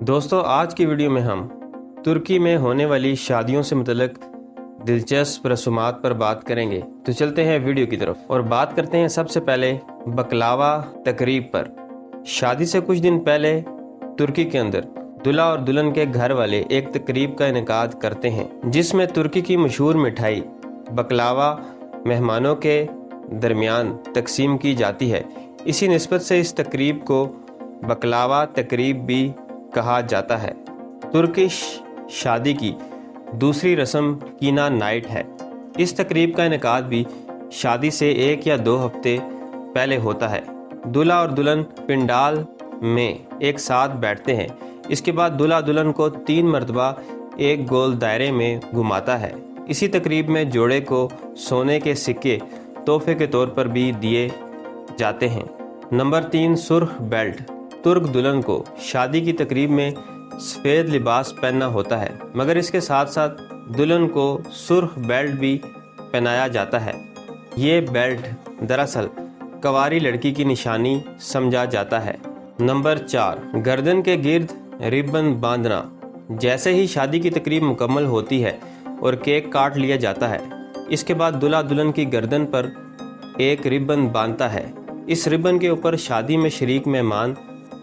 दोस्तों आज की वीडियो में हम तुर्की में होने वाली शादियों से मुतल्लिक दिलचस्प रस्मात पर बात करेंगे। तो चलते हैं वीडियो की तरफ और बात करते हैं सबसे पहले बकलावा तकरीब पर। शादी से कुछ दिन पहले तुर्की के अंदर दूल्हा और दुल्हन के घर वाले एक तकरीब का इनेकाद करते हैं जिसमें तुर्की की मशहूर मिठाई बकलावा मेहमानों के दरमियान तकसीम की जाती है। इसी निस्बत से इस तकरीब को बकलावा तकरीब भी कहा जाता है। तुर्किश शादी की दूसरी रस्म कीना नाइट है। इस तकरीब का इनेकाद भी शादी से 1 या 2 हफ्ते पहले होता है। दूल्हा और दुल्हन पिंडाल में एक साथ बैठते हैं। इसके बाद दूल्हा दुल्हन को 3 मरतबा एक गोल दायरे में घुमाता है। इसी तकरीब में जोड़े को सोने के सिक्के तोहफे के तौर पर भी दिए जाते हैं। नंबर 3 सुर्ख बेल्ट। तुर्क दुल्हन को शादी की तकरीब में सफ़ेद लिबास पहनना होता है, मगर इसके साथ साथ दुल्हन को सुर्ख बेल्ट भी पहनाया जाता है। ये बेल्ट दरअसल कंवारी लड़की की निशानी समझा जाता है। नंबर 4 गर्दन के गिर्द रिबन बांधना। जैसे ही शादी की तकरीब मुकम्मल होती है और केक काट लिया जाता है, इसके बाद दूल्हा दुल्हन की गर्दन पर एक रिबन बांधता है। इस रिबन के ऊपर शादी में शरीक मेहमान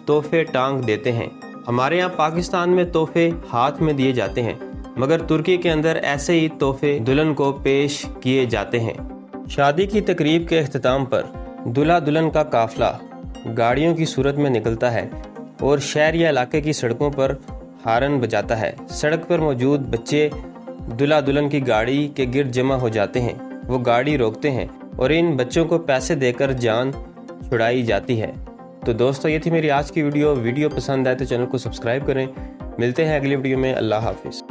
तोहफे टांग देते हैं। हमारे यहाँ पाकिस्तान में तोहफे हाथ में दिए जाते हैं, मगर तुर्की के अंदर ऐसे ही तोहफे दुल्हन को पेश किए जाते हैं। शादी की तकरीब के अख्ताम पर दूल्हा दुल्हन का काफिला गाड़ियों की सूरत में निकलता है और शहर या इलाके की सड़कों पर हारन बजाता है। सड़क पर मौजूद बच्चे दूल्हा दुल्हन की गाड़ी के गिर्द जमा हो जाते हैं। वो गाड़ी रोकते हैं और इन बच्चों को पैसे देकर जान छुड़ाई जाती है। तो दोस्तों ये थी मेरी आज की वीडियो पसंद आए तो चैनल को सब्सक्राइब करें। मिलते हैं अगली वीडियो में। अल्लाह हाफिज़।